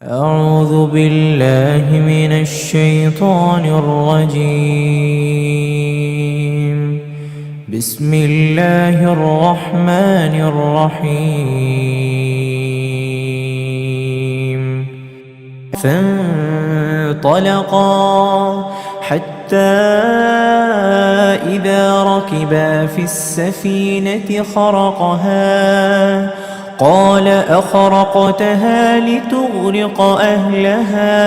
أعوذ بالله من الشيطان الرجيم. بسم الله الرحمن الرحيم. فانطلقا حتى إذا ركبا في السفينة خرقها قال أخرقتها لتغرق أهلها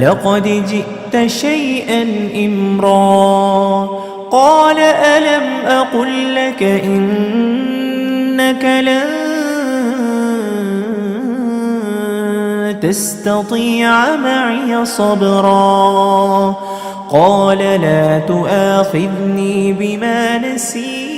لقد جئت شيئا إمرا قال ألم أقل لك إنك لن تستطيع معي صبرا قال لا تؤاخذني بما نسيت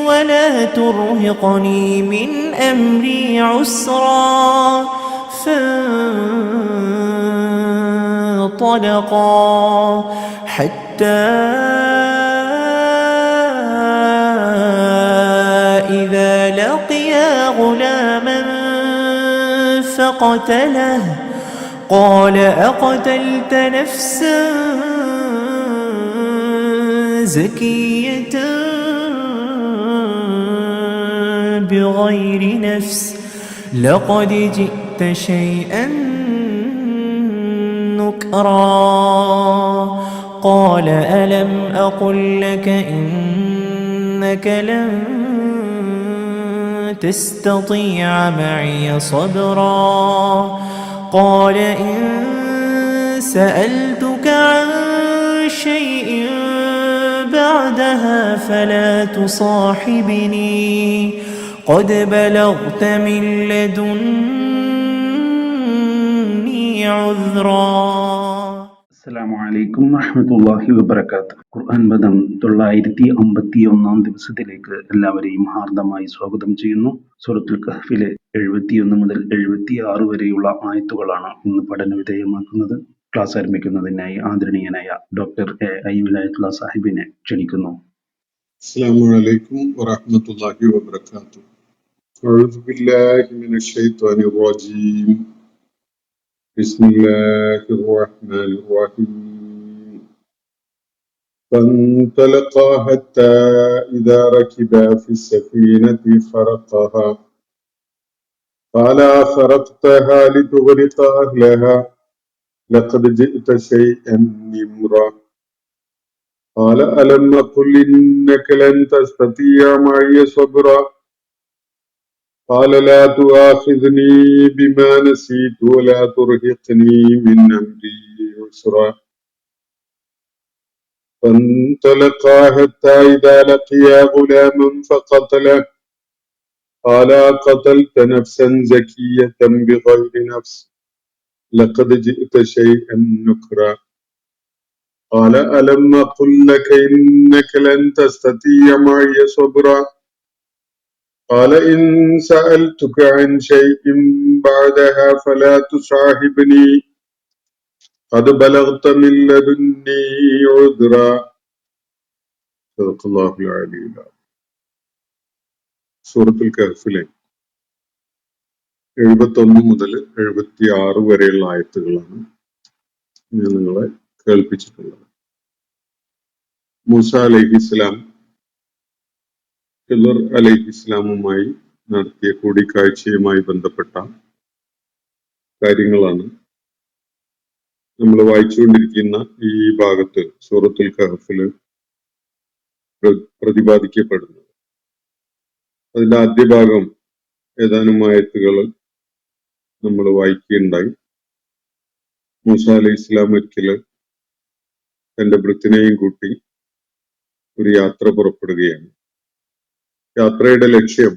ولا ترهقني من أمري عسرا فانطلقا حتى إذا لقيا غلاما فقتله قال أقتلت نفسا زكية بغير نفس لقد جئت شيئا نكرا قال ألم أقل لك إنك لن تستطيع معي صبرا قال إن سألتك عن شيء بعدها فلا تصاحبني قد بلغت من لدني عذرا. അസ്സലാമു അലൈക്കും വറഹ്മത്തുള്ളാഹി വബറകാതുഹു. ഖുർആൻ പദം 951 ദിവസത്തിലേക്ക് എല്ലാവരെയും ഹാർദമായി സ്വാഗതം ചെയ്യുന്നു. സൂറത്തുൽ കഹ്ഫിലെ 71 മുതൽ 76 വരെയുള്ള ആയത്തുകളാണ് ഇന്ന് പഠന വിധേയമാക്കുന്നത്. ക്ലാസ് ആരംഭിക്കുന്നതിനായി ആദരണീയനായ ഡോക്ടർ എ വിലായത്തുള്ള സാഹിബിനെ ക്ഷണിക്കുന്നു. അസ്സലാമു അലൈക്കും വറഹ്മത്തുള്ളാഹി വബറകാതുഹു. അഊദു ബില്ലാഹി മിനശ് ശൈത്വാനിർ റജീം. ബിസ്മില്ലാഹിർ റഹ്മാനിർ റഹീം. فانطلقا حتى إذا ركبا في السفينة خرقها قال أخرقتها لتغرق أهلها لقد جئت شيئا إمرا قال ألم أقل إنك لن تستطيع معي صبرا قال لا تؤاخذني بما نسيت ولا ترهقني من أمري عسرا فانطلقا حتى إذا لقيا غلاما فقتله قال أقتلت نفسا زكية بغير نفس لقد جئت شيئا نكرا قال ألم أقل لك إنك لن تستطيع معي صبرا قال إن سألتك عن شيء بعدها فلا تصاحبني قد بلغت من لدني عذرا صدق الله العلي العظيم. സൂറത്തുൽ കഹ്ഫിലെ 71 മുതൽ 76 വരെയുള്ള ആയത്തുകളാണ് ഞാൻ നിങ്ങളെ കേൾപ്പിച്ചിട്ടുള്ളത്. മൂസ അലൈഹിസ്സലാം ഖിളർ അലൈഹിസ്സലാമുമായി നടത്തിയ കൂടിക്കാഴ്ചയുമായി ബന്ധപ്പെട്ട കാര്യങ്ങളാണ് നമ്മൾ വായിച്ചുകൊണ്ടിരിക്കുന്ന ഈ ഭാഗത്ത് സൂറത്തുൽ കഹ്ഫില് പ്രതിപാദിക്കപ്പെടുന്നത്. അതിന്റെ ആദ്യ ഭാഗം ഏതാനും ആയത്തുകൾ നമ്മൾ വായിക്കുകയുണ്ടായി. മൂസ അലൈഹി ഇസ്ലാം ഒരിക്കല് തന്റെ ഭൃത്തിനെയും കൂട്ടി ഒരു യാത്ര പുറപ്പെടുകയാണ്. യാത്രയുടെ ലക്ഷ്യം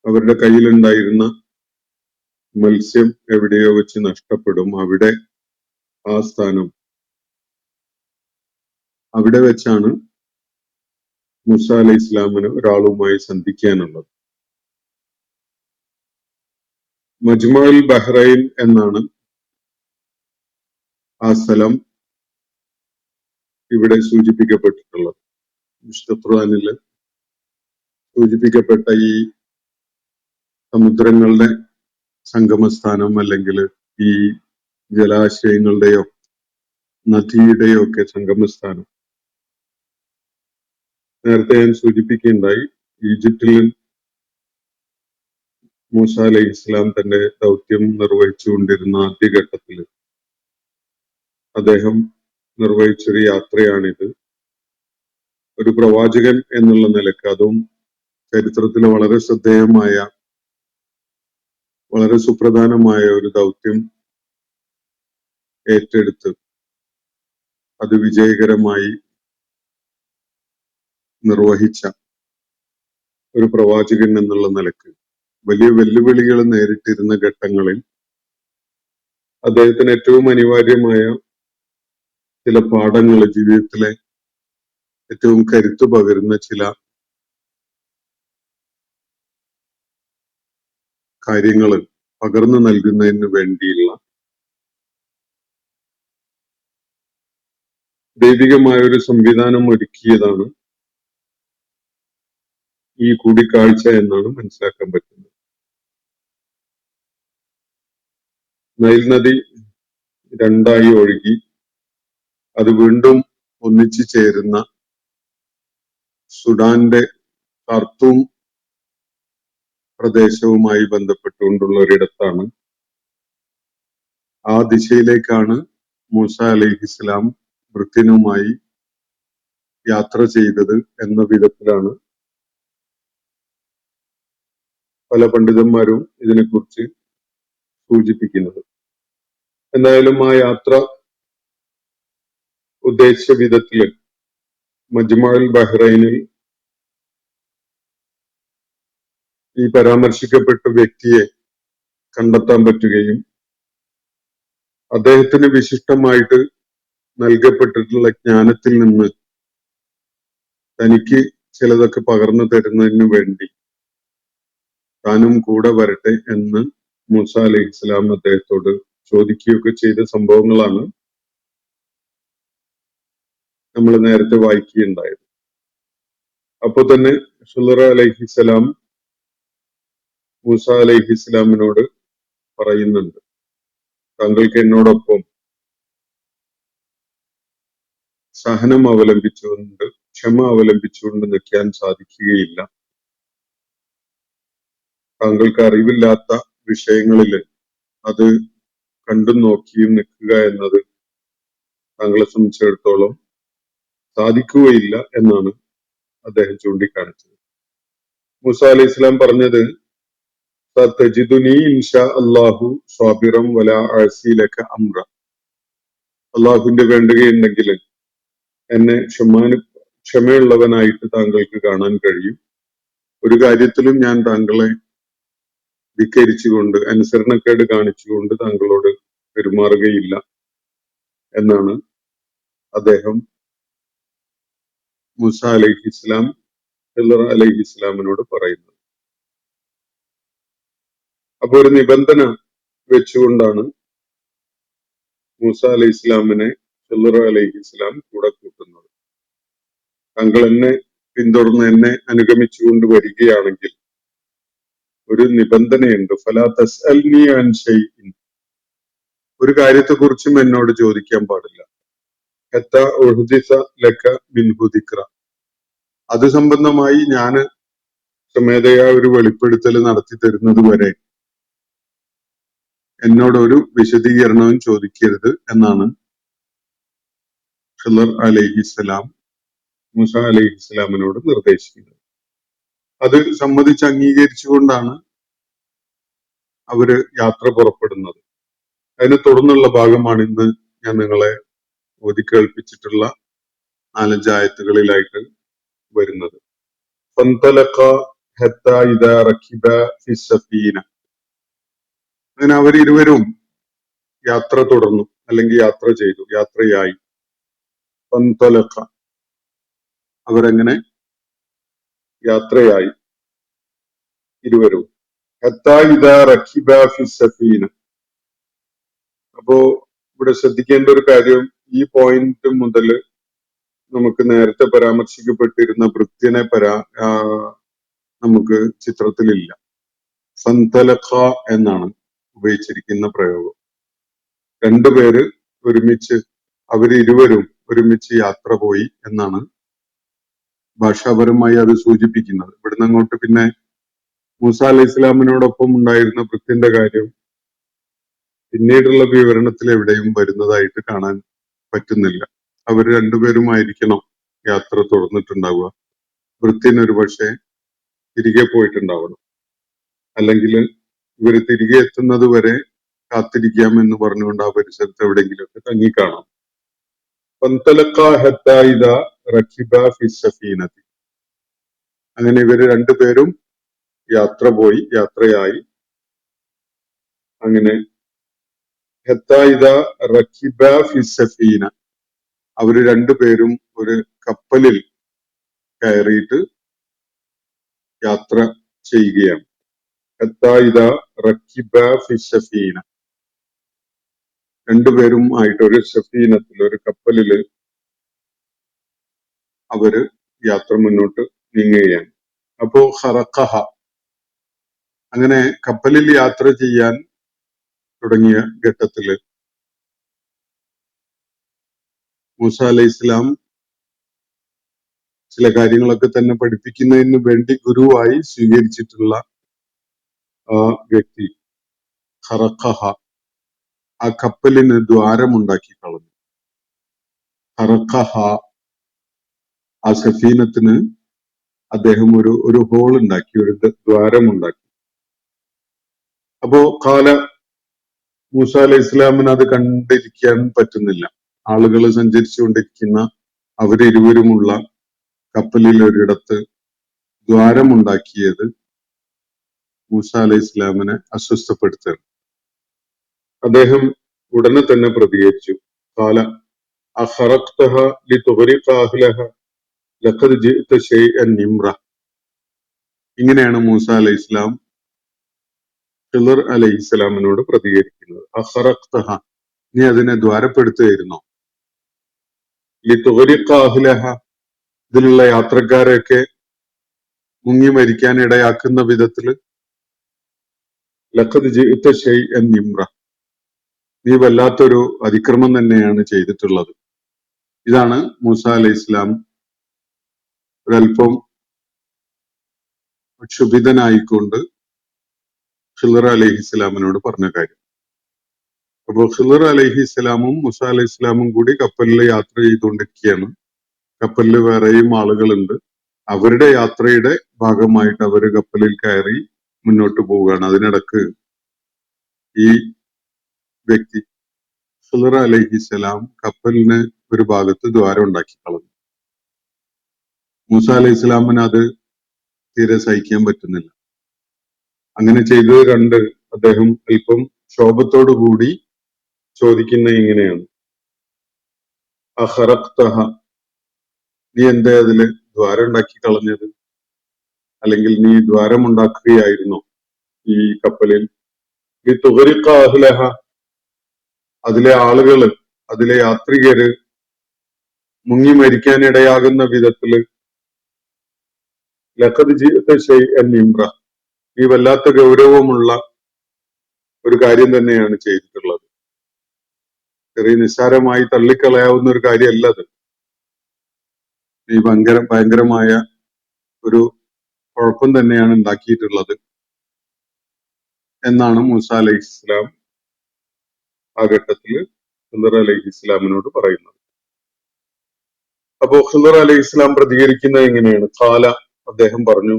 അവരുടെ കയ്യിലുണ്ടായിരുന്ന മത്സ്യം എവിടെയോ വെച്ച് നഷ്ടപ്പെടും. ആ സ്ഥാനം അവിടെ വെച്ചാണ് മൂസ അലൈഹി ഇസ്ലാമിന് ഒരാളുമായി സന്ധിക്കാനുള്ളത്. മജ്മഉൽ ബഹ്റൈൻ എന്നാണ് ആ സ്ഥലം ഇവിടെ സൂചിപ്പിക്കപ്പെട്ടിട്ടുള്ളത്. വിശുദ്ധ ഖുർആനിൽ സൂചിപ്പിക്കപ്പെട്ട ഈ സമുദ്രങ്ങളുടെ സംഗമസ്ഥാനം അല്ലെങ്കിൽ ഈ ജലാശയങ്ങളുടെയോ നദിയുടെയോ ഒക്കെ സംഗമസ്ഥാനം നേരത്തെ ഞാൻ സൂചിപ്പിക്കുകയുണ്ടായി. ഈജിപ്തിൽ മൂസ അലൈഹി ഇസ്ലാം തന്റെ ദൗത്യം നിർവഹിച്ചുകൊണ്ടിരുന്ന ആദ്യഘട്ടത്തിൽ അദ്ദേഹം നിർവഹിച്ചൊരു യാത്രയാണിത്. ഒരു പ്രവാചകൻ എന്നുള്ള നിലക്ക്, അതും ചരിത്രത്തിൽ വളരെ ശ്രദ്ധേയമായ വളരെ സുപ്രധാനമായ ഒരു ദൗത്യം ഏറ്റെടുത്ത് അത് വിജയകരമായി നിർവഹിച്ച ഒരു പ്രവാചകൻ എന്നുള്ള നിലക്ക് വലിയ വെല്ലുവിളികൾ നേരിട്ടിരുന്ന ഘട്ടങ്ങളിൽ അദ്ദേഹത്തിന് ഏറ്റവും അനിവാര്യമായ ചില പാഠങ്ങൾ, ജീവിതത്തിലെ ഏറ്റവും കരുത്തു പകരുന്ന ചില കാര്യങ്ങൾ പകർന്നു നൽകുന്നതിന് വേണ്ടിയുള്ള ദൈവികമായ ഒരു സംവിധാനം ഒരുക്കിയതാണ് ഈ കൂടിക്കാഴ്ച എന്നാണ് മനസ്സിലാക്കാൻ പറ്റുന്നത്. നൈൽ നദി രണ്ടായി ഒഴുകി അത് വീണ്ടും ഒന്നിച്ചു ചേരുന്ന സുഡാന്റെ ഖാർത്തൂം പ്രദേശവുമായി ബന്ധപ്പെട്ടുകൊണ്ടുള്ള ഒരിടത്താണ്. ആ ദിശയിലേക്കാണ് മൂസ അലൈഹിസ്സലാം വൃത്യനുമായി യാത്ര ചെയ്തത് എന്ന വിധത്തിലാണ് പല പണ്ഡിതന്മാരും ഇതിനെക്കുറിച്ച് സൂചിപ്പിക്കുന്നത്. എന്തായാലും ആ യാത്ര ഉദ്ദേശിച്ച വിധത്തില് മജ്മഉൽ ബഹ്റൈനിൽ ഈ പരാമർശിക്കപ്പെട്ട വ്യക്തിയെ കണ്ടെത്താൻ പറ്റുകയും അദ്ദേഹത്തിന് വിശിഷ്ടമായിട്ട് നൽകപ്പെട്ടിട്ടുള്ള ജ്ഞാനത്തിൽ നിന്ന് തനിക്ക് ചിലതൊക്കെ പകർന്നു തരുന്നതിന് വേണ്ടി താനും കൂടെ വരട്ടെ എന്ന് മൂസ അലൈഹി ഇസ്ലാം അദ്ദേഹത്തോട് ചോദിക്കുകയൊക്കെ ചെയ്ത സംഭവങ്ങളാണ് നമ്മൾ നേരത്തെ വായിക്കുകയുണ്ടായത്. അപ്പൊ തന്നെ ഖിളർ അലൈഹിസ്സലാം മൂസ അലൈഹി ഇസ്ലാമിനോട് പറയുന്നുണ്ട്, താങ്കൾക്ക് എന്നോടൊപ്പം സഹനം അവലംബിച്ചുകൊണ്ട്, ക്ഷമ അവലംബിച്ചുകൊണ്ട് നിൽക്കാൻ സാധിക്കുകയില്ല. താങ്കൾക്ക് അറിവില്ലാത്ത വിഷയങ്ങളിൽ അത് കണ്ടും നോക്കിയും നിൽക്കുക എന്നത് താങ്കളെ സംബന്ധിച്ചിടത്തോളം സാധിക്കുകയില്ല എന്നാണ് അദ്ദേഹം ചൂണ്ടിക്കാണിച്ചത്. മൂസ അലൈഹി ഇസ്ലാം പറഞ്ഞത്, സതജിദുനി ഇൻഷാ അല്ലാഹു സ്വാബിറൻ വലാ അഅസി ലക അംറ. അള്ളാഹുവിന്റെ വേണ്ടുകയുണ്ടെങ്കിൽ എന്നെ ക്ഷമയുള്ളവനായിട്ട് താങ്കൾക്ക് കാണാൻ കഴിയും. ഒരു കാര്യത്തിലും ഞാൻ താങ്കളെ ധിക്കരിച്ചുകൊണ്ട്, അനുസരണക്കേട് കാണിച്ചുകൊണ്ട് താങ്കളോട് പെരുമാറുകയില്ല എന്നാണ് അദ്ദേഹം മൂസ അലൈഹി ഇസ്ലാം ഖിളർ അലൈഹി ഇസ്ലാമിനോട് പറയുന്നത്. അപ്പൊ ഒരു നിബന്ധന വെച്ചുകൊണ്ടാണ് മൂസ അലൈഹി ഇസ്ലാമിനെ ഖിളർ അലൈഹി ഇസ്ലാം കൂടെ കൂട്ടുന്നത്. താങ്കൾ എന്നെ പിന്തുടർന്ന് എന്നെ അനുഗമിച്ചുകൊണ്ട് വരികയാണെങ്കിൽ ഒരു നിബന്ധനയുണ്ട്, ഫലാ തസ്അൽനി അൻ ശൈഇൻ, ഒരു കാര്യത്തെക്കുറിച്ചും എന്നോട് ചോദിക്കാൻ പാടില്ല. ഹത്താ ഉഹ്ദിസ ലക മിൻഹു ദിക്റ, അത് സംബന്ധമായി ഞാൻ സ്വമേധയാ ഒരു വെളിപ്പെടുത്തൽ നടത്തി തരുന്നത് വരെ എന്നോടൊരു വിശദീകരണവും ചോദിക്കരുത് എന്നാണ് ഖിളർ അലൈഹിസ്സലാം മൂസ അലൈഹിസ്സലാമിനോട് നിർദ്ദേശിക്കുന്നത്. അത് സമ്മതിച്ച് അംഗീകരിച്ചുകൊണ്ടാണ് അവര് യാത്ര പുറപ്പെടുന്നത്. അതിനെ തുടർന്നുള്ള ഭാഗമാണ് ഇന്ന് ഞാൻ നിങ്ങളെ ഓതി കേൾപ്പിച്ചിട്ടുള്ള 4-5 ആയത്തുകളിലായിട്ട് വരുന്നത്. അങ്ങനെ അവരിരുവരും യാത്ര തുടർന്നു, അല്ലെങ്കിൽ യാത്ര ചെയ്തു, യാത്രയായി. ഫന്തലഖ, അവരങ്ങനെ യാത്രയായി ഇരുവരും. ഹത്താ ഇദാ റകിബ ഫി സഫീന. അപ്പോ ഇവിടെ ശ്രദ്ധിക്കേണ്ട ഒരു കാര്യം, ഈ പോയിന്റ് മുതൽ നമുക്ക് നേരത്തെ പരാമർശിക്കപ്പെട്ടിരുന്ന ഭൃത്യനെ നമുക്ക് ചിത്രത്തിലില്ല. ഫന്തലഖ എന്നാണ് ഉപയോഗിച്ചിരിക്കുന്ന പ്രയോഗം. രണ്ടുപേര് ഒരുമിച്ച്, അവരിരുവരും ഒരുമിച്ച് യാത്ര പോയി എന്നാണ് ഭാഷാപരമായി അത് സൂചിപ്പിക്കുന്നത്. ഇവിടുന്ന് അങ്ങോട്ട് പിന്നെ മൂസ അലൈഹി ഇസ്ലാമിനോടൊപ്പം ഉണ്ടായിരുന്ന ഭൃത്യന്റെ കാര്യം പിന്നീടുള്ള വിവരണത്തിൽ എവിടെയും വരുന്നതായിട്ട് കാണാൻ പറ്റുന്നില്ല. അവർ രണ്ടുപേരുമായിരിക്കണം യാത്ര തുടർന്നിട്ടുണ്ടാവുക. ഭൃത്യൻ ഒരു പക്ഷേ തിരികെ പോയിട്ടുണ്ടാവണം, അല്ലെങ്കിൽ ഇവര് തിരികെ എത്തുന്നത് വരെ കാത്തിരിക്കാമെന്ന് പറഞ്ഞുകൊണ്ട് ആ പരിസരത്ത് എവിടെയെങ്കിലുമൊക്കെ തങ്ങിക്കാണാം. അങ്ങനെ ഇവര് രണ്ടുപേരും യാത്രയായി. അങ്ങനെ അവര് രണ്ടുപേരും ഒരു കപ്പലിൽ കയറിയിട്ട് യാത്ര ചെയ്യുകയാണ്. രണ്ടുപേരും ആയിട്ട് ഒരു സഫീനത്തിൽ, ഒരു കപ്പലില് അവര് യാത്ര മുന്നോട്ട് നീങ്ങുകയാണ്. അപ്പോ ഖറഖഹ, അങ്ങനെ കപ്പലിൽ യാത്ര ചെയ്യാൻ തുടങ്ങിയ ഘട്ടത്തില് മൂസ അലൈഹി ഇസ്ലാം ചില കാര്യങ്ങളൊക്കെ തന്നെ പഠിപ്പിക്കുന്നതിന് വേണ്ടി ഗുരുവായി സ്വീകരിച്ചിട്ടുള്ള ആ വ്യക്തി ഖറഖഹ ആ കപ്പലിന് ദ്വാരമുണ്ടാക്കി കളഞ്ഞു. ഖറഖഹ, ആ സഫീനത്തിന് അദ്ദേഹം ഒരു ഹോൾ ഉണ്ടാക്കി, ഒരു ദ്വാരമുണ്ടാക്കി. അപ്പോ മൂസ അലൈഹി ഇസ്ലാമിന് അത് കണ്ടിരിക്കാൻ പറ്റുന്നില്ല. ആളുകൾ സഞ്ചരിച്ചുകൊണ്ടിരിക്കുന്ന അവരിരുവരുമുള്ള കപ്പലിൽ ഒരിടത്ത് ദ്വാരമുണ്ടാക്കിയത് മൂസ അലൈഹി ഇസ്ലാമിനെ അസ്വസ്ഥപ്പെടുത്തുകയാണ്. അദ്ദേഹം ഉടനെ തന്നെ പ്രതികരിച്ചു. കാല അഖറഖ്തഹ ലിതുഗ്രിഖ അഹ്ലഹ ലഖദ് ജിഅത ശൈഅൻ നിംറ. ഇങ്ങനെയാണ് മൂസ അലൈഹി ഇസ്ലാം ഖിളർ അലൈഹി ഇസ്ലാമിനോട് പ്രതികരിക്കുന്നത്. അഖറഖ്തഹ, നീ അതിനെ ദ്വാരപ്പെടുത്തുകയായിരുന്നോ? ലിതുഗ്രിഖ അഹ്ലഹ, ഇതിലുള്ള യാത്രക്കാരെയൊക്കെ മുങ്ങി മരിക്കാൻ ഇടയാക്കുന്ന വിധത്തില്. ലഖദ് ജിഅത ശൈഅൻ നിംറ, നീ വല്ലാത്തൊരു അതിക്രമം തന്നെയാണ് ചെയ്തിട്ടുള്ളത്. ഇതാണ് മൂസ അലൈഹി ഇസ്ലാം ഒരൽപ്പം ക്ഷുഭിതനായിക്കൊണ്ട് ഖിളർ അലൈഹി ഇസ്ലാമിനോട് പറഞ്ഞ കാര്യം. അപ്പോൾ ഖിളർ അലൈഹി ഇസ്ലാമും മൂസ അലൈഹി ഇസ്ലാമും കൂടി കപ്പലിൽ യാത്ര ചെയ്തുകൊണ്ടിരിക്കുകയാണ്. കപ്പലിൽ വേറെയും ആളുകളുണ്ട്. അവരുടെ യാത്രയുടെ ഭാഗമായിട്ട് അവര് കപ്പലിൽ കയറി മുന്നോട്ട് പോവുകയാണ്. അതിനിടക്ക് ഈ വ്യക്തി ഖിളർ അലൈഹിസ്സലാം കപ്പലിന് ഒരു ഭാഗത്ത് ദ്വാരം ഉണ്ടാക്കി കളഞ്ഞു. മൂസ അലൈഹി ഇസ്ലാമിന് അത് തീരെ സഹിക്കാൻ പറ്റുന്നില്ല. അങ്ങനെ ചെയ്തത് കണ്ട് അദ്ദേഹം അല്പം ക്ഷോഭത്തോടു കൂടി ചോദിക്കുന്ന ഇങ്ങനെയാണ്, അഖറഖ്തഹ, നീ എന്തേ അതില് ദ്വാരം ഉണ്ടാക്കി കളഞ്ഞത്? അല്ലെങ്കിൽ നീ ദ്വാരമുണ്ടാക്കുകയായിരുന്നോ ഈ കപ്പലിൽ? ലിതുഗ്രിഖ അഹ്ലഹ, അതിലെ ആളുകള്, അതിലെ യാത്രികര് മുങ്ങി മരിക്കാൻ ഇടയാകുന്ന വിധത്തില്. ലഖദ് ജിഅത ശൈഅൻ നിംറ, നീ വല്ലാത്ത ഗൗരവമുള്ള ഒരു കാര്യം തന്നെയാണ് ചെയ്തിട്ടുള്ളത്. ചെറിയ നിസ്സാരമായി തള്ളിക്കളയാവുന്ന ഒരു കാര്യമല്ല അത്. നീ ഭയങ്കരമായ ഒരു കുഴപ്പം തന്നെയാണ് ഉണ്ടാക്കിയിട്ടുള്ളത് എന്നാണ് മൂസ അലൈഹി ഇസ്ലാം ആ ഘട്ടത്തില് ഖിളർ അലൈഹി ഇസ്ലാമിനോട് പറയുന്നത്. അപ്പോ ഖിളർ അലൈഹി ഇസ്ലാം പ്രതികരിക്കുന്നത് എങ്ങനെയാണ്? ഖാല, അദ്ദേഹം പറഞ്ഞു,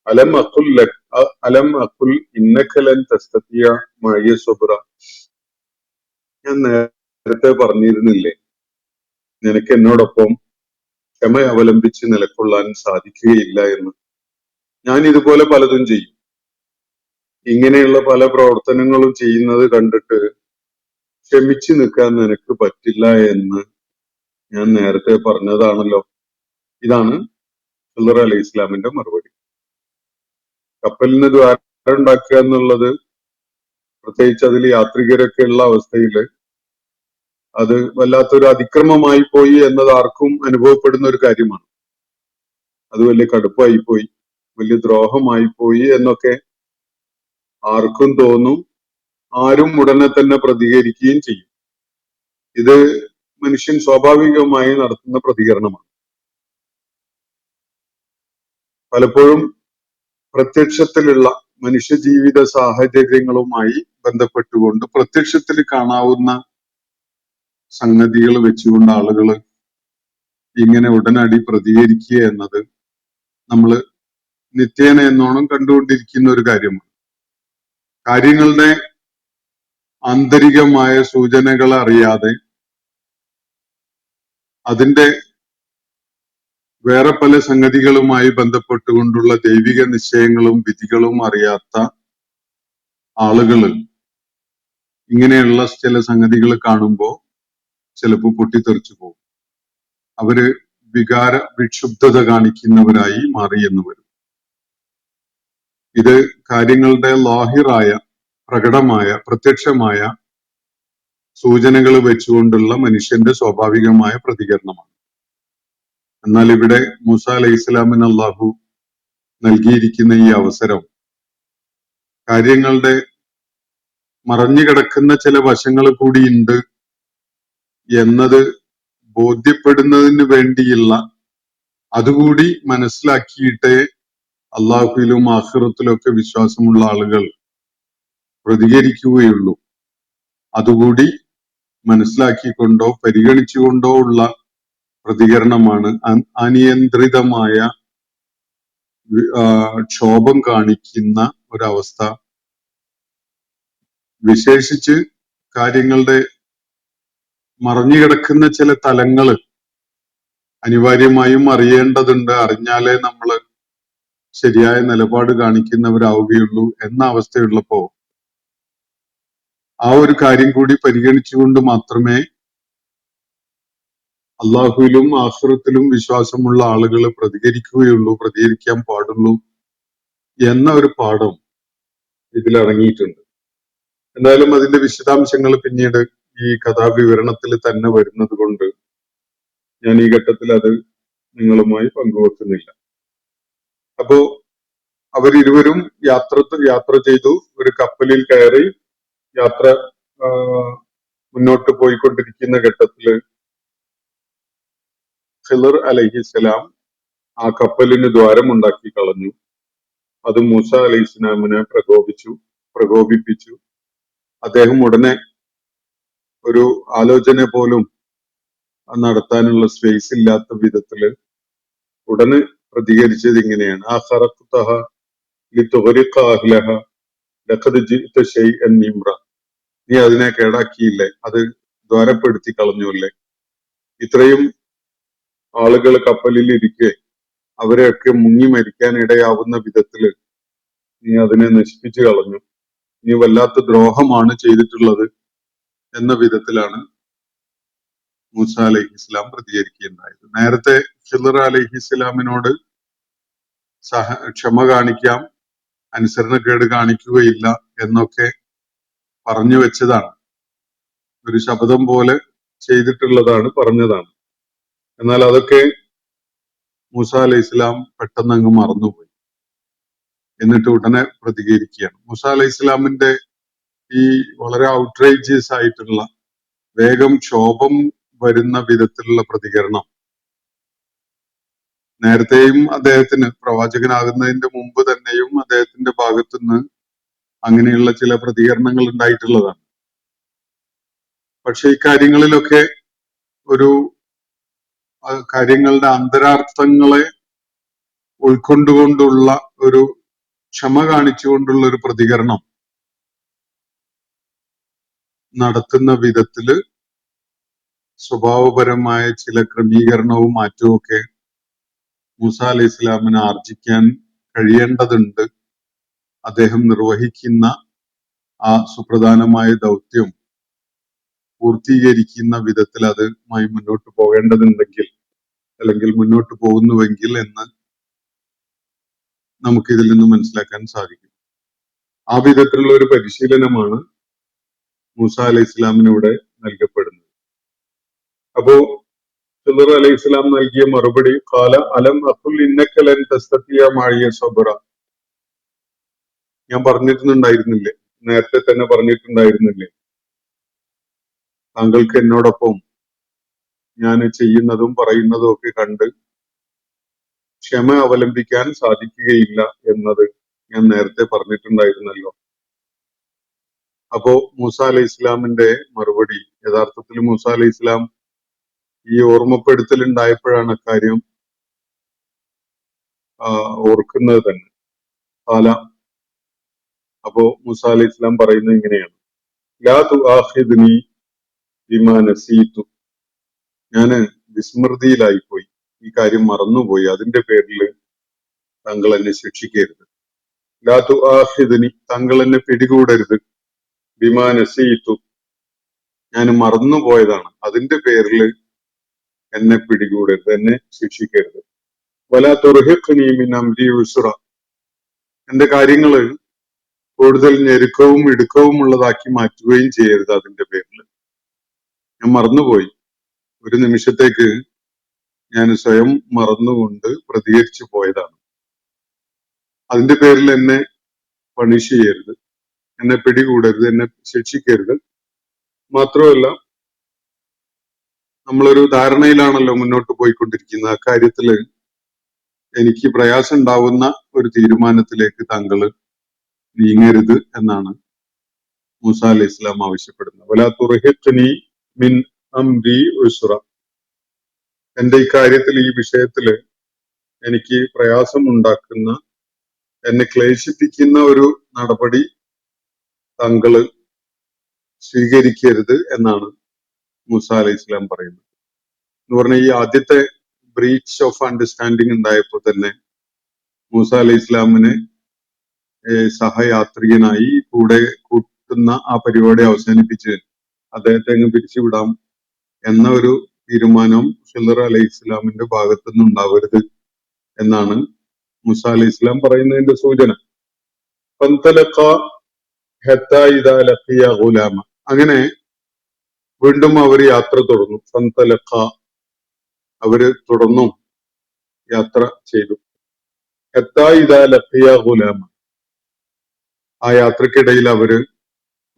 അലം അഖുൽ ഇന്നക ലൻ തസ്തതിയ മഅയ സബ്ര, ഞാൻ നേരത്തെ പറഞ്ഞിരുന്നില്ലേ നിനക്ക് എന്നോടൊപ്പം ക്ഷമ അവലംബിച്ച് നിലകൊള്ളാൻ സാധിക്കുകയില്ല എന്ന്. ഞാൻ ഇതുപോലെ പലതും ചെയ്യും. ഇങ്ങനെയുള്ള പല പ്രവർത്തനങ്ങളും ചെയ്യുന്നത് കണ്ടിട്ട് ക്ഷമിച്ചു നിൽക്കാൻ നിനക്ക് പറ്റില്ല എന്ന് ഞാൻ നേരത്തെ പറഞ്ഞതാണല്ലോ. ഇതാണ് ഖിളർ അലൈഹി ഇസ്ലാമിന്റെ മറുപടി. കപ്പലിന് ദ്വാരം ഉണ്ടാക്കുക എന്നുള്ളത്, പ്രത്യേകിച്ച് അതിൽ യാത്രികരൊക്കെ ഉള്ള അവസ്ഥയില് അത് വല്ലാത്തൊരു അതിക്രമമായി പോയി എന്നത് ആർക്കും അനുഭവപ്പെടുന്ന ഒരു കാര്യമാണ്. അത് വലിയ കടുപ്പായി പോയി, വലിയ ദ്രോഹമായി പോയി എന്നൊക്കെ ആർക്കും തോന്നും. ആരും ഉടനെ തന്നെ പ്രതികരിക്കുകയും ചെയ്യും. ഇത് മനുഷ്യൻ സ്വാഭാവികമായി നടത്തുന്ന പ്രതികരണമാണ്. പലപ്പോഴും പ്രത്യക്ഷത്തിലുള്ള മനുഷ്യജീവിത സാഹചര്യങ്ങളുമായി ബന്ധപ്പെട്ടുകൊണ്ട് പ്രത്യക്ഷത്തിൽ കാണാവുന്ന സംഗതികൾ വെച്ചുകൊണ്ട് ആളുകൾ ഇങ്ങനെ ഉടനടി പ്രതികരിക്കുക എന്നത് നമ്മൾ നിത്യേന എന്നോണം കണ്ടുകൊണ്ടിരിക്കുന്ന ഒരു കാര്യമാണ്. കാര്യങ്ങളുടെ ആന്തരികമായ സൂചനകൾ അറിയാതെ അതിന്റെ വേറെ പല സംഗതികളുമായി ബന്ധപ്പെട്ടുകൊണ്ടുള്ള ദൈവിക നിശ്ചയങ്ങളും വിധികളും അറിയാത്ത ആളുകൾ ഇങ്ങനെയുള്ള ചില സംഗതികൾ കാണുമ്പോൾ ചിലപ്പോൾ പൊട്ടിത്തെറിച്ചു പോകും. അവര് വികാര വിക്ഷുബ്ധത കാണിക്കുന്നവരായി മാറിയെന്ന് വരും. ഇത് കാര്യങ്ങളുടെ ലാഹിറായ, പ്രകടമായ, പ്രത്യക്ഷമായ സൂചനകൾ വെച്ചുകൊണ്ടുള്ള മനുഷ്യന്റെ സ്വാഭാവികമായ പ്രതികരണമാണ്. എന്നാൽ ഇവിടെ മൂസ അലൈഹി ഇസ്ലാമിന് അള്ളാഹു നൽകിയിരിക്കുന്ന ഈ അവസരം കാര്യങ്ങളുടെ മറഞ്ഞുകിടക്കുന്ന ചില വശങ്ങൾ കൂടിയുണ്ട് എന്നത് ബോധ്യപ്പെടുന്നതിന് വേണ്ടിയുള്ള, അതുകൂടി മനസ്സിലാക്കിയിട്ടേ അള്ളാഹുവിലും ആഖിറത്തിലൊക്കെ വിശ്വാസമുള്ള ആളുകൾ പ്രതികരിക്കുകയുള്ളൂ. അതുകൂടി മനസ്സിലാക്കിക്കൊണ്ടോ പരിഗണിച്ചുകൊണ്ടോ ഉള്ള പ്രതികരണമാണ് അനിയന്ത്രിതമായ ക്ഷോഭം കാണിക്കുന്ന ഒരവസ്ഥ. വിശേഷിച്ച് കാര്യങ്ങളുടെ മറഞ്ഞുകിടക്കുന്ന ചില തലങ്ങള് അനിവാര്യമായും അറിയേണ്ടതുണ്ട്. അറിഞ്ഞാലേ നമ്മൾ ശരിയായ നിലപാട് കാണിക്കുന്നവരാവുകയുള്ളൂ എന്ന അവസ്ഥയുള്ളപ്പോ ആ ഒരു കാര്യം കൂടി പരിഗണിച്ചുകൊണ്ട് മാത്രമേ അള്ളാഹുവിലും ആഖിറത്തിലും വിശ്വാസമുള്ള ആളുകൾ പ്രതികരിക്കുകയുള്ളൂ, പ്രതികരിക്കാൻ പാടുള്ളൂ എന്ന ഒരു പാഠം ഇതിൽ അടങ്ങിയിട്ടുണ്ട്. എന്നാലും അതിന്റെ വിശദാംശങ്ങൾ പിന്നീട് ഈ കഥാവിവരണത്തിൽ തന്നെ വരുന്നത് കൊണ്ട് ഞാൻ ഈ ഘട്ടത്തിൽ അത് നിങ്ങളുമായി പങ്കുവെക്കുന്നില്ല. അപ്പോ അവരിരുവരും യാത്ര ചെയ്തു. ഒരു കപ്പലിൽ കയറി യാത്ര മുന്നോട്ട് പോയിക്കൊണ്ടിരിക്കുന്ന ഘട്ടത്തില് ഖിളർ അലൈഹിസ്സലാം ആ കപ്പലിന് ദ്വാരമുണ്ടാക്കി കളഞ്ഞു. അത് മൂസ അലൈഹിസ്സലാമിനെ പ്രകോപിപ്പിച്ചു. അദ്ദേഹം ഉടനെ ഒരു ആലോചന പോലും നടത്താനുള്ള സ്പേസ് ഇല്ലാത്ത വിധത്തില് ഉടനെ പ്രതികരിച്ചത് ഇങ്ങനെയാണ്: ആ ഖറഖ്തഹ ലിതുഗ്രിഖ അഹ്ലഹ ലഖദ് ജിഅത ശൈഅൻ ഇംറ. നീ അതിനെ കേടാക്കിയില്ലേ, അത് ദ്വാരപ്പെടുത്തി കളഞ്ഞുല്ലേ, ഇത്രയും ആളുകൾ കപ്പലിൽ ഇരിക്കെ അവരെയൊക്കെ മുങ്ങി മരിക്കാൻ ഇടയാവുന്ന വിധത്തില് നീ അതിനെ നശിപ്പിച്ചു കളഞ്ഞു, നീ വല്ലാത്ത ദ്രോഹമാണ് ചെയ്തിട്ടുള്ളത് എന്ന വിധത്തിലാണ് മൂസ അലൈഹി ഇസ്ലാം പ്രതികരിക്കുകയുണ്ടായത്. നേരത്തെ ഖിളർ അലൈഹി ഇസ്ലാമിനോട് ക്ഷമ കാണിക്കാം, അനുസരണക്കേട് കാണിക്കുകയില്ല എന്നൊക്കെ പറഞ്ഞു വെച്ചതാണ്. ഒരു ശപഥം പോലെ ചെയ്തിട്ടുള്ളതാണ്, പറഞ്ഞതാണ്. എന്നാൽ അതൊക്കെ മൂസ അലൈഹി ഇസ്ലാം പെട്ടെന്ന് അങ്ങ് മറന്നുപോയി. എന്നിട്ട് ഉടനെ പ്രതികരിക്കുകയാണ്. മൂസ അലൈഹി ഇസ്ലാമിന്റെ ഈ വളരെ ഔട്ട്റേജിയസ് ആയിട്ടുള്ള, വേഗം ക്ഷോഭം വരുന്ന വിധത്തിലുള്ള പ്രതികരണം നേരത്തെയും അദ്ദേഹത്തിന്, പ്രവാചകനാകുന്നതിന്റെ മുമ്പ് തന്നെയും അദ്ദേഹത്തിന്റെ ഭാഗത്തുനിന്ന് അങ്ങനെയുള്ള ചില പ്രതികരണങ്ങൾ ഉണ്ടായിട്ടുള്ളതാണ്. പക്ഷെ ഇക്കാര്യങ്ങളിലൊക്കെ ഒരു കാര്യങ്ങളുടെ അന്തരാർത്ഥങ്ങളെ ഉൾക്കൊണ്ടുകൊണ്ടുള്ള ഒരു ക്ഷമ കാണിച്ചുകൊണ്ടുള്ള ഒരു പ്രതികരണം നടത്തുന്ന വിധത്തില് സ്വഭാവപരമായ ചില ക്രമീകരണവും മാറ്റവും ഒക്കെ മൂസ അലൈഹി ഇസ്ലാമിന് ആർജിക്കാൻ കഴിയേണ്ടതുണ്ട്. അദ്ദേഹം നിർവഹിക്കുന്ന ആ സുപ്രധാനമായ ദൗത്യം പൂർത്തീകരിക്കുന്ന വിധത്തിൽ അതുമായി മുന്നോട്ട് പോകേണ്ടതുണ്ടെങ്കിൽ, അല്ലെങ്കിൽ മുന്നോട്ട് പോകുന്നുവെങ്കിൽ എന്ന് നമുക്കിതിൽ നിന്ന് മനസ്സിലാക്കാൻ സാധിക്കും. ആ വിധത്തിലുള്ള ഒരു പരിശീലനമാണ് മൂസ അലൈഹി ഇസ്ലാമിനിവിടെ നൽകപ്പെടുന്നത്. അപ്പോ ഖിദർ അലൈഹി ഇസ്ലാം നൽകിയ മറുപടി ഖാല അലം അഖുൽ ഇന്നക ലൻ തസ്തതിയ മഅയ സബ്റ. ഞാൻ പറഞ്ഞിട്ടുണ്ടായിരുന്നില്ലേ, നേരത്തെ തന്നെ പറഞ്ഞിട്ടുണ്ടായിരുന്നില്ലേ, താങ്കൾക്ക് എന്നോടൊപ്പം ഞാൻ ചെയ്യുന്നതും പറയുന്നതും ഒക്കെ കണ്ട് ക്ഷമ അവലംബിക്കാൻ സാധിക്കുകയില്ല എന്നത് ഞാൻ നേരത്തെ പറഞ്ഞിട്ടുണ്ടായിരുന്നല്ലോ. അപ്പോ മൂസ അലൈഹി ഇസ്ലാമിന്റെ മറുപടി, യഥാർത്ഥത്തിൽ മൂസ അലൈഹി ഇസ്ലാം ഈ ഓർമ്മപ്പെടുത്തൽ ഉണ്ടായപ്പോഴാണ് അക്കാര്യം ഓർക്കുന്നത് തന്നെ. കാല അപ്പോ മൂസ അലൈഹി ഇസ്ലാം പറയുന്നത് ഇങ്ങനെയാണ്, ലാ തുആഖിദ്നി ബിമാ നസീതു. ഞാന് വിസ്മൃതിയിലായിപ്പോയി, ഈ കാര്യം മറന്നുപോയി, അതിന്റെ പേരിൽ താങ്കൾ എന്നെ ശിക്ഷിക്കരുത്. ലാ തുആഖിദ്നി, താങ്കൾ എന്നെ പിടികൂടരുത്, ബിമാ നസീതു, ഞാൻ മറന്നുപോയതാണ്, അതിന്റെ പേരിൽ എന്നെ പിടികൂടരുത്, എന്നെ ശിക്ഷിക്കരുത്. വലാ തുർഹിഖ്നി മിൻ അംരി ഉസ്റ, എന്റെ കാര്യങ്ങള് കൂടുതൽ ഞെരുക്കവും ഇടുക്കവും ഉള്ളതാക്കി മാറ്റുകയും ചെയ്യരുത്, അതിന്റെ പേരിൽ. ഞാൻ മറന്നുപോയി, ഒരു നിമിഷത്തേക്ക് ഞാൻ സ്വയം മറന്നുകൊണ്ട് പ്രതികരിച്ചു പോയതാണ്, അതിന്റെ പേരിൽ എന്നെ പണിഷ് ചെയ്യരുത്, എന്നെ പിടികൂടരുത്, എന്നെ ശിക്ഷിക്കരുത്. മാത്രമല്ല, നമ്മളൊരു ധാരണയിലാണല്ലോ മുന്നോട്ട് പോയിക്കൊണ്ടിരിക്കുന്നത്, അക്കാര്യത്തില് എനിക്ക് പ്രയാസം ഉണ്ടാവുന്ന ഒരു തീരുമാനത്തിലേക്ക് താങ്കൾ നീങ്ങരുത് എന്നാണ് മൂസ അലൈഹി ഇസ്ലാം ആവശ്യപ്പെടുന്നത്. വലാ തുർഹിഖ്നി മിൻ അംരി ഉസ്റ, എന്റെ ഇക്കാര്യത്തിൽ, ഈ വിഷയത്തില് എനിക്ക് പ്രയാസം ഉണ്ടാക്കുന്ന, എന്നെ ക്ലേശിപ്പിക്കുന്ന ഒരു നടപടി താങ്കള് സ്വീകരിക്കരുത് എന്നാണ് മൂസ അലൈഹി ഇസ്ലാം പറയുന്നത്. എന്ന് പറഞ്ഞാൽ ഈ ആദ്യത്തെ ബ്രീച്ച് ഓഫ് അണ്ടർസ്റ്റാൻഡിങ് ഉണ്ടായപ്പോൾ തന്നെ മൂസ അലൈഹി ഇസ്ലാമിന് സഹയാത്രികനായി കൂടെ കൂട്ടുന്ന ആ പരിപാടി അവസാനിപ്പിച്ച് അദ്ദേഹത്തെ അങ്ങ് പിരിച്ചുവിടാം എന്ന ഒരു തീരുമാനം ഖിദർ അലൈഹി ഇസ്ലാമിന്റെ ഭാഗത്തു നിന്നുണ്ടാവരുത് എന്നാണ് മൂസ അലൈഹി ഇസ്ലാം പറയുന്നതിന്റെ സൂചന. ഫന്തലഖാ ഹത്താ ഇദാ ലഖിയ ഗുലാമ, അങ്ങനെ വീണ്ടും അവർ യാത്ര തുടർന്നു. ഫന്തലഖാ, അവര് തുടർന്നു യാത്ര ചെയ്തു. ഹത്താ ഇദാ ലഖിയ ഗുലാമ, ആ യാത്രക്കിടയിൽ അവര്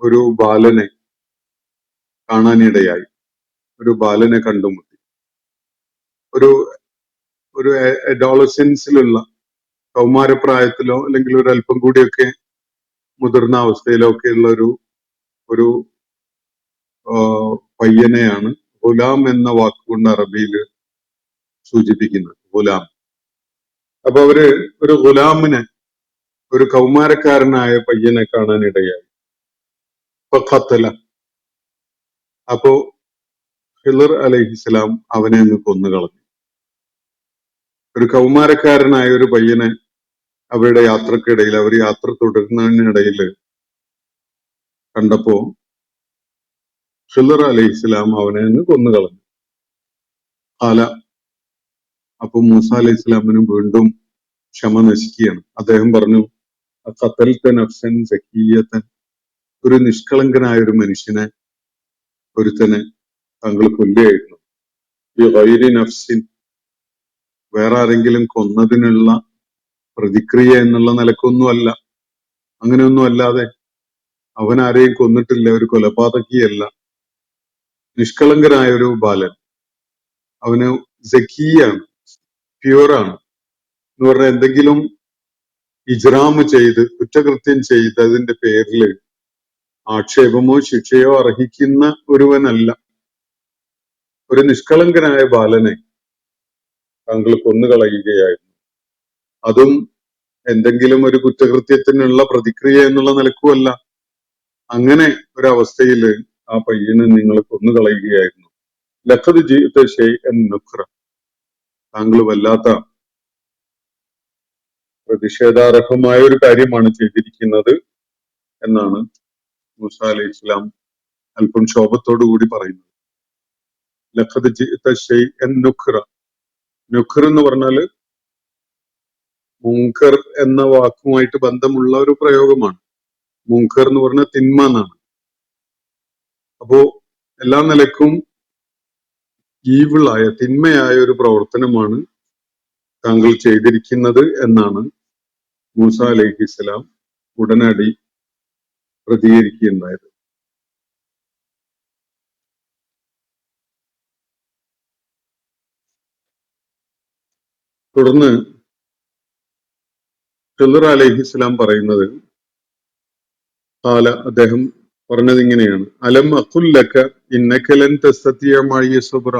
ഒരു ബാലനെ കാണാനിടയായി, ഒരു ബാലനെ കണ്ടുമുട്ടി. ഒരു ഒരു അഡോളസൻസിലുള്ള, കൗമാരപ്രായത്തിലോ അല്ലെങ്കിൽ ഒരു അല്പം കൂടിയൊക്കെ മുതിർന്ന അവസ്ഥയിലോ ഒക്കെയുള്ള ഒരു പയ്യനെയാണ് ഗുലാം എന്ന വാക്കുകൊണ്ട് അറബിയിൽ സൂചിപ്പിക്കുന്നത്, ഗുലാം. അപ്പൊ അവര് ഒരു ഗുലാമിനെ, ഒരു കൗമാരക്കാരനായ പയ്യനെ കാണാനിടയായി. ഖത്തല, അപ്പോ ഖിദർ അലൈഹിസ്സലാം അവനെ അങ്ങ് കൊന്നുകളഞ്ഞു. ഒരു കൗമാരക്കാരനായ ഒരു പയ്യനെ അവരുടെ യാത്രക്കിടയിൽ, അവർ യാത്ര തുടരുന്നതിനിടയിൽ കണ്ടപ്പോ ഖിദർ അലൈഹിസ്സലാം അവനെ അങ്ങ് കൊന്നുകളഞ്ഞു. കാല, അപ്പൊ മൂസ അലൈഹി ഇസ്ലാമിനും വീണ്ടും ക്ഷമ നശിക്കുകയാണ്. അദ്ദേഹം പറഞ്ഞു, ഖതൽത നഫ്സൻ സക്കിയ്യതൻ, ഒരു നിഷ്കളങ്കനായ ഒരു മനുഷ്യനെ, ഒരുത്തനെ താങ്കൾ കൊല്ലുകയായിരുന്നു. ബിഗൈരി നഫ്സിൻ, വേറെ ആരെങ്കിലും കൊന്നതിനുള്ള പ്രതിക്രിയ എന്നുള്ള നിലക്കൊന്നുമല്ല, അങ്ങനെയൊന്നും അല്ലാതെ, അവൻ ആരെയും കൊന്നിട്ടില്ല, ഒരു കൊലപാതകിയല്ല, നിഷ്കളങ്കനായ ഒരു ബാലൻ. അവന് സക്കിയാണ്, പ്യുവറാണ്. എന്ന് പറഞ്ഞാൽ എന്തെങ്കിലും ഇജ്റാമ് ചെയ്ത്, കുറ്റകൃത്യം ചെയ്തതിന്റെ പേരിൽ ആക്ഷേപമോ ശിക്ഷയോ അർഹിക്കുന്ന ഒരുവനല്ല. ഒരു നിഷ്കളങ്കനായ ബാലനെ താങ്കൾ കൊന്നുകളയുകയായിരുന്നു, അതും എന്തെങ്കിലും ഒരു കുറ്റകൃത്യത്തിനുള്ള പ്രതിക്രിയ എന്നുള്ള നിലക്കുമല്ല. അങ്ങനെ ഒരവസ്ഥയിൽ ആ പയ്യനെ നിങ്ങൾ കൊന്നുകളയുകയായിരുന്നു. ലഖദ് ജീഅത ശൈഅൻ നുക്ര, താങ്കൾ വല്ലാത്ത പ്രതിഷേധാർഹമായ ഒരു കാര്യമാണ് ചെയ്തിരിക്കുന്നത് എന്നാണ് മൂസ അലൈഹി ഇസ്ലാം അല്പം ശോഭത്തോടു കൂടി പറയുന്നത്. ലഖദ് ജിഅത ശൈഅൻ നുക്ര, നുക്ർ എന്ന് പറഞ്ഞാല് മുങ്കർ എന്ന വാക്കുമായിട്ട് ബന്ധമുള്ള ഒരു പ്രയോഗമാണ്. മുങ്കർ എന്ന് പറഞ്ഞാൽ തിന്മ എന്നാണ്. അപ്പോ എല്ലാ നിലക്കും ഈവിളായ തിന്മയായ ഒരു പ്രവർത്തനമാണ് താങ്കൾ ചെയ്തിരിക്കുന്നത് എന്നാണ് മൂസ അലൈഹിസ്സലാം ഉടനടി പ്രതികരിക്കുകയുണ്ടായത്. തുടർന്ന് ഖിദ്ർ അലൈഹിസ്സലാം പറയുന്നത്, അദ്ദേഹം പറഞ്ഞത് ഇങ്ങനെയാണ്: അലം അഖുല്ലക ഇന്നക ലൻ തസ്തതിയ മഇയ സബ്റ.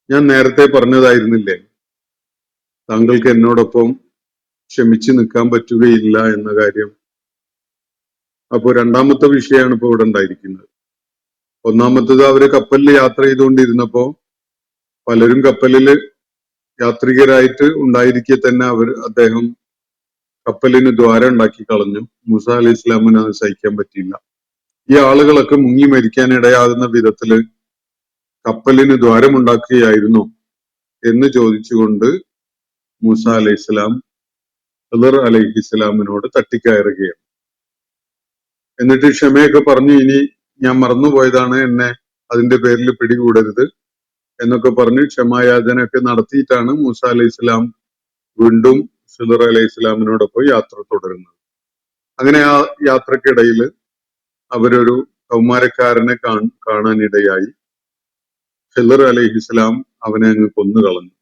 ഞാൻ നേരത്തെ പറഞ്ഞതായിരുന്നില്ലേ താങ്കൾക്ക് എന്നോടൊപ്പം ക്ഷമിച്ചു നിൽക്കാൻ പറ്റുകയില്ല എന്ന കാര്യം. അപ്പോ രണ്ടാമത്തെ വിഷയമാണ് ഇപ്പൊ ഇവിടെ ഉണ്ടായിരിക്കുന്നത്. ഒന്നാമത്തത് അവര് കപ്പലിൽ യാത്ര ചെയ്തുകൊണ്ടിരുന്നപ്പോ പലരും കപ്പലില് യാത്രികരായിട്ട് ഉണ്ടായിരിക്കെ തന്നെ അദ്ദേഹം കപ്പലിന് ദ്വാരം ഉണ്ടാക്കി കളഞ്ഞു. മൂസ അലൈഹി ഇസ്ലാമിന് അത് സഹിക്കാൻ പറ്റിയില്ല. ഈ ആളുകളൊക്കെ മുങ്ങി മരിക്കാൻ ഇടയാകുന്ന വിധത്തില് കപ്പലിന് ദ്വാരമുണ്ടാക്കുകയായിരുന്നു എന്ന് ചോദിച്ചുകൊണ്ട് മൂസ അലൈഹി ഇസ്ലാം ഖിദ്ർ അലൈഹി ഇസ്ലാമിനോട് തട്ടിക്കയറുകയാണ്. എന്നിട്ട് ക്ഷമയൊക്കെ പറഞ്ഞു, ഇനി ഞാൻ മറന്നുപോയതാണ്, എന്നെ അതിന്റെ പേരിൽ പിടികൂടരുത് എന്നൊക്കെ പറഞ്ഞ് ക്ഷമായാചനയൊക്കെ നടത്തിയിട്ടാണ് മൂസ അലൈഹി ഇസ്ലാം വീണ്ടും ഖിദ്ർ അലൈഹി ഇസ്ലാമിനോടൊപ്പം യാത്ര തുടരുന്നത്. അങ്ങനെ ആ യാത്രക്കിടയിൽ അവരൊരു കൗമാരക്കാരനെ കാണാനിടയായി. ഖിദ്ർ അലൈഹി ഇസ്ലാം അവനെ അങ്ങ് കൊന്നുകളഞ്ഞു.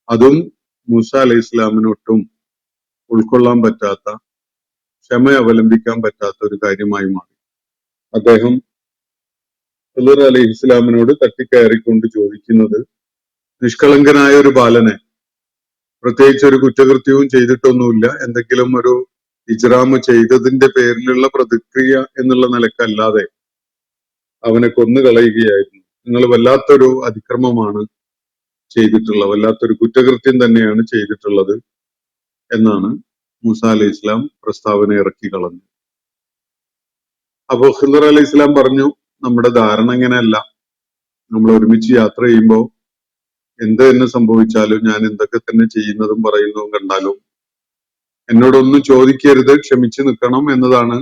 അതും മൂസ അലൈഹി ഇസ്ലാമിനൊട്ടും ഉൾക്കൊള്ളാൻ പറ്റാത്ത, ക്ഷമ അവലംബിക്കാൻ പറ്റാത്ത ഒരു കാര്യമായി മാറി. അദ്ദേഹം ഖിദ്ർ അലൈഹി ഇസ്ലാമിനോട് തട്ടിക്കയറിക്കൊണ്ട് ചോദിക്കുന്നത്, നിഷ്കളങ്കനായ ഒരു ബാലനെ, പ്രത്യേകിച്ച് ഒരു കുറ്റകൃത്യവും ചെയ്തിട്ടൊന്നുമില്ല, എന്തെങ്കിലും ഒരു ഇജ്റാമ് ചെയ്തതിന്റെ പേരിലുള്ള പ്രതിക്രിയ എന്നുള്ള നിലക്കല്ലാതെ അവനെ കൊന്നുകളയുകയായിരുന്നു. നിങ്ങൾ വല്ലാത്തൊരു അതിക്രമമാണ് ചെയ്തിട്ടുള്ളത്, വല്ലാത്തൊരു കുറ്റകൃത്യം തന്നെയാണ് ചെയ്തിട്ടുള്ളത് എന്നാണ് മൂസ അലൈഹി ഇസ്ലാം പ്രസ്താവന ഇറക്കി കളഞ്ഞു. അപ്പോ ഖിദ്ർ അലൈഹി ഇസ്ലാം പറഞ്ഞു, നമ്മുടെ ധാരണ ഇങ്ങനെയല്ല. നമ്മൾ ഒരുമിച്ച് യാത്ര ചെയ്യുമ്പോൾ എന്ത് തന്നെ സംഭവിച്ചാലും, ഞാൻ എന്തൊക്കെ തന്നെ ചെയ്യുന്നതും പറയുന്നതും കണ്ടാലും എന്നോടൊന്നും ചോദിക്കരുത്, ക്ഷമിച്ചു നിൽക്കണം എന്നതാണ്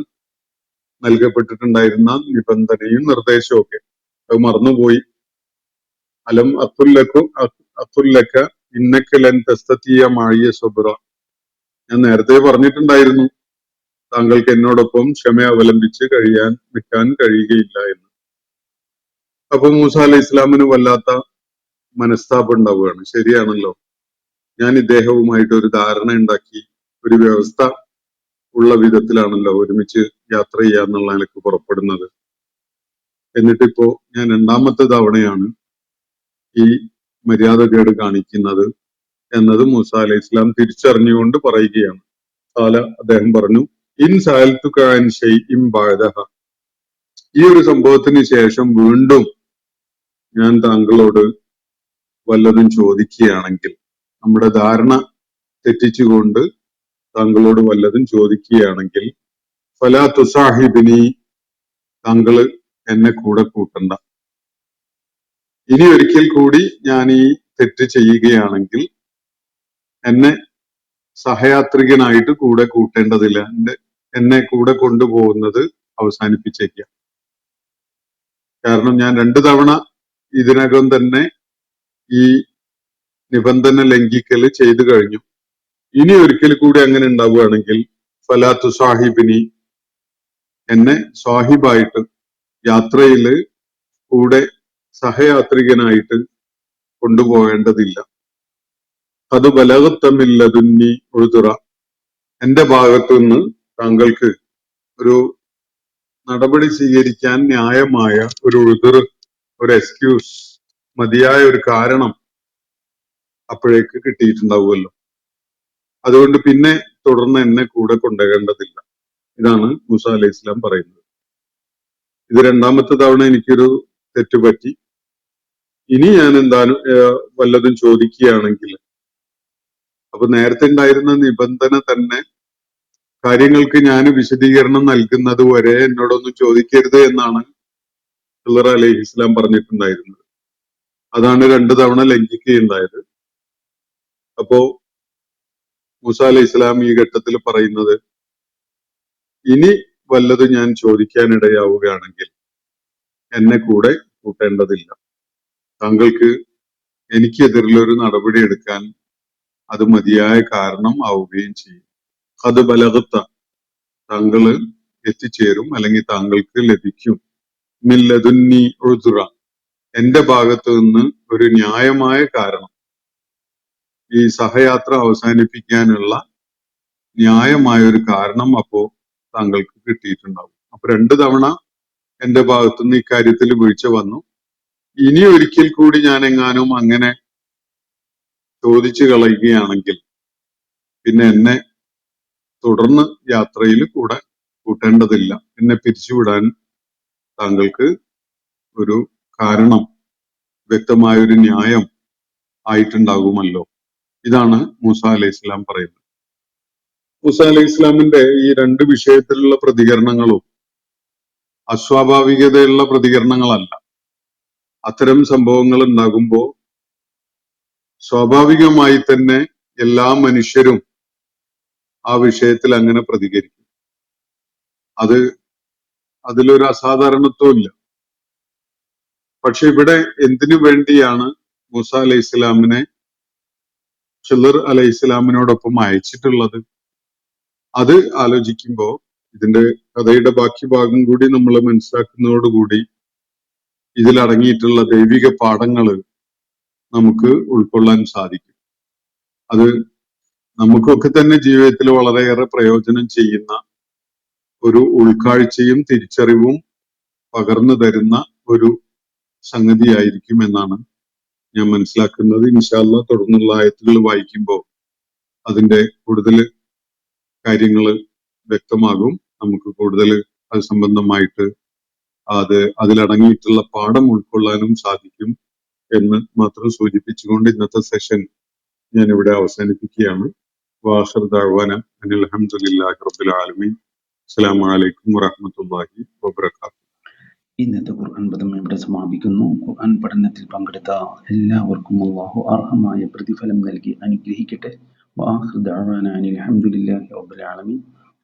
നൽകപ്പെട്ടിട്ടുണ്ടായിരുന്ന നിബന്ധനയും നിർദ്ദേശവും ഒക്കെ. അത് മറന്നുപോയി. അലം അഖുല്ലക ഇന്നക ലൻ തസ്തതിയ മഇയ സബ്റ. ഞാൻ നേരത്തെ പറഞ്ഞിട്ടുണ്ടായിരുന്നു താങ്കൾക്ക് എന്നോടൊപ്പം ക്ഷമ അവലംബിച്ച് നിൽക്കാൻ കഴിയുകയില്ല എന്ന്. അപ്പൊ മൂസ അലൈഹി ഇസ്ലാമിന് വല്ലാത്ത മനസ്താപം ഉണ്ടാവുകയാണ്. ശരിയാണല്ലോ, ഞാൻ ഇദ്ദേഹവുമായിട്ട് ഒരു ധാരണ ഉണ്ടാക്കി, ഒരു വ്യവസ്ഥ ഉള്ള വിധത്തിലാണല്ലോ ഒരുമിച്ച് യാത്ര ചെയ്യാന്നുള്ള നിലക്ക് പുറപ്പെടുന്നത്. എന്നിട്ടിപ്പോ ഞാൻ രണ്ടാമത്തെ തവണയാണ് ഈ മര്യാദകേട് കാണിക്കുന്നത് എന്നത് മൂസ അലൈഹി ഇസ്ലാം തിരിച്ചറിഞ്ഞുകൊണ്ട് പറയുകയാണ്. അദ്ദേഹം പറഞ്ഞു, ഇൻ സഅൽതുക അൻ ശൈഇൻ ബഅദഹ. ഈ ഒരു സംഭവത്തിന് ശേഷം വീണ്ടും ഞാൻ താങ്കളോട് വല്ലതും ചോദിക്കുകയാണെങ്കിൽ, നമ്മുടെ ധാരണ തെറ്റിച്ചുകൊണ്ട് താങ്കളോട് വല്ലതും ചോദിക്കുകയാണെങ്കിൽ, ഫലാ തുസാഹിബിനി, താങ്കൾ എന്നെ കൂടെ കൂട്ടണ്ട. ഇനി ഒരിക്കൽ കൂടി ഞാൻ ഈ തെറ്റ് ചെയ്യുകയാണെങ്കിൽ എന്നെ സഹയാത്രികനായിട്ട് കൂടെ കൂട്ടേണ്ടതില്ല, എന്നെ കൂടെ കൊണ്ടുപോകുന്നത് അവസാനിപ്പിച്ചേക്കാം. കാരണം ഞാൻ 2 തവണ ഇതിനകം തന്നെ ഈ നിബന്ധന ലംഘിക്കല് ചെയ്തു കഴിഞ്ഞു. ഇനി ഒരിക്കൽ കൂടി അങ്ങനെ ഉണ്ടാവുകയാണെങ്കിൽ ഫലാ തുസാഹിബിനി, എന്നെ സാഹിബായിട്ട്, യാത്രയില് കൂടെ സഹയാത്രികനായിട്ട് കൊണ്ടുപോകേണ്ടതില്ല. അത് ബലഗത്തമില്ലതുന്നി ഉഴുതുറ. എന്റെ ഭാഗത്തു നിന്ന് താങ്കൾക്ക് ഒരു നടപടി സ്വീകരിക്കാൻ ന്യായമായ ഒരു ഉഴുതുറ്, ഒരു എക്സ്ക്യൂസ്, മതിയായ ഒരു കാരണം അപ്പോഴേക്ക് കിട്ടിയിട്ടുണ്ടാവുമല്ലോ. അതുകൊണ്ട് പിന്നെ തുടർന്ന് എന്നെ കൂടെ കൊണ്ടുപോകേണ്ടതില്ല. ഇതാണ് മൂസ അലൈഹി ഇസ്ലാം പറയുന്നത്. ഇത് രണ്ടാമത്തെ തവണ എനിക്കൊരു തെറ്റുപറ്റി. ഇനി ഞാൻ എന്തായാലും വല്ലതും ചോദിക്കുകയാണെങ്കിൽ, അപ്പൊ നേരത്തെ ഉണ്ടായിരുന്ന നിബന്ധന തന്നെ, കാര്യങ്ങൾക്ക് ഞാൻ വിശദീകരണം നൽകുന്നത് വരെ എന്നോടൊന്നും ചോദിക്കരുത് എന്നാണ് ഖിദ്ർ അലൈഹി ഇസ്ലാം പറഞ്ഞിട്ടുണ്ടായിരുന്നത്. അതാണ് 2 തവണ ലംഘിക്കുകയുണ്ടായത്. അപ്പോ മൂസ അലൈഹി ഇസ്ലാം ഈ ഘട്ടത്തിൽ പറയുന്നത്, ഇനി വല്ലതും ഞാൻ ചോദിക്കാനിടയാവുകയാണെങ്കിൽ എന്നെ കൂടെ കൂട്ടേണ്ടതില്ല. താങ്കൾക്ക് എനിക്കെതിരിലൊരു നടപടി എടുക്കാൻ അത് മതിയായ കാരണം ആവുകയും ചെയ്യും. അത് ബലഗത്ത, താങ്കള് എത്തിച്ചേരും, അല്ലെങ്കിൽ താങ്കൾക്ക് ലഭിക്കും. മില്ലതുന്നി ഉദ്റ, എന്റെ ഭാഗത്തു നിന്ന് ഒരു ന്യായമായ കാരണം, ഈ സഹയാത്ര അവസാനിപ്പിക്കാനുള്ള ന്യായമായ ഒരു കാരണം അപ്പോ താങ്കൾക്ക് കിട്ടിയിട്ടുണ്ടാവും. അപ്പൊ 2 തവണ എന്റെ ഭാഗത്തുനിന്ന് ഇക്കാര്യത്തിൽ വീഴ്ച വന്നു. ഇനി ഒരിക്കൽ കൂടി ഞാൻ എങ്ങാനും അങ്ങനെ ചോദിച്ചു കളയുകയാണെങ്കിൽ പിന്നെ എന്നെ തുടർന്ന് യാത്രയിൽ കൂടെ കൂട്ടേണ്ടതില്ല. എന്നെ പിരിച്ചുവിടാൻ താങ്കൾക്ക് ഒരു കാരണം, വ്യക്തമായ ഒരു ന്യായം ആയിട്ടുണ്ടാകുമല്ലോ. ഇതാണ് മൂസ അലൈഹി ഇസ്ലാം പറയുന്നത്. മൂസ അലൈഹി ഇസ്ലാമിന്റെ ഈ 2 വിഷയത്തിലുള്ള പ്രതികരണങ്ങളും അസ്വാഭാവികതയുള്ള പ്രതികരണങ്ങളല്ല. അത്തരം സംഭവങ്ങൾ ഉണ്ടാകുമ്പോൾ സ്വാഭാവികമായി തന്നെ എല്ലാ മനുഷ്യരും ആ വിഷയത്തിൽ അങ്ങനെ പ്രതികരിക്കും. അതിലൊരു അസാധാരണത്വം ഇല്ല. പക്ഷെ ഇവിടെ എന്തിനു വേണ്ടിയാണ് മൂസ അലൈഹി ഇസ്ലാമിനെ ഖിളിർ അലൈഹി ഇസ്ലാമിനോടൊപ്പം അയച്ചിട്ടുള്ളത്? അത് ആലോചിക്കുമ്പോൾ ഇതിന്റെ കഥയുടെ ബാക്കി ഭാഗം കൂടി നമ്മൾ മനസ്സിലാക്കുന്നതോടുകൂടി ഇതിലടങ്ങിയിട്ടുള്ള ദൈവിക പാഠങ്ങള് നമുക്ക് ഉൾക്കൊള്ളാൻ സാധിക്കും. അത് നമുക്കൊക്കെ തന്നെ ജീവിതത്തിൽ വളരെയേറെ പ്രയോജനം ചെയ്യുന്ന ഒരു ഉൾക്കാഴ്ചയും തിരിച്ചറിവും പകർന്നു തരുന്ന ഒരു സംഗതിയായിരിക്കും എന്നാണ് ഞാൻ മനസ്സിലാക്കുന്നത്. ഇൻഷാ അല്ലാഹ് തുടർന്നുള്ള ആയത്തുകൾ വായിക്കുമ്പോൾ അതിന്റെ കൂടുതൽ കാര്യങ്ങൾ വ്യക്തമാകും. നമുക്ക് കൂടുതൽ അത് സംബന്ധമായിട്ട് അതിലടങ്ങിയിട്ടുള്ള പാഠം ഉൾക്കൊള്ളാനും സാധിക്കും എന്ന് മാത്രം സൂചിപ്പിച്ചുകൊണ്ട് ഇന്നത്തെ സെഷൻ ഞാൻ ഇവിടെ അവസാനിപ്പിക്കുകയാണ്. വാഖിർ ദഅ്വാന അനിൽ ഹംദുലില്ലാഹി റബ്ബിൽ ആലമീൻ. അസ്സലാമു അലൈക്കും വറഹ്മത്തുള്ളാഹി വബറകാതുഹു. ഇന്നത്തെ ഖുർആൻ പദം ഇവിടെ സമാപിക്കുന്നു. ഖുർആൻ പഠനത്തിൽ പങ്കെടുത്ത എല്ലാവർക്കും അല്ലാഹു അർഹമായ പ്രതിഫലം നൽകി അനുഗ്രഹിക്കട്ടെ. വആഖിറു ദഅ്വാനാ അനിൽ ഹംദുലില്ലാഹി റബ്ബിൽ ആലമീൻ.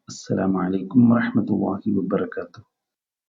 അസ്സലാമു അലൈക്കും വറഹ്മത്തുള്ളാഹി വബറകാതുഹു.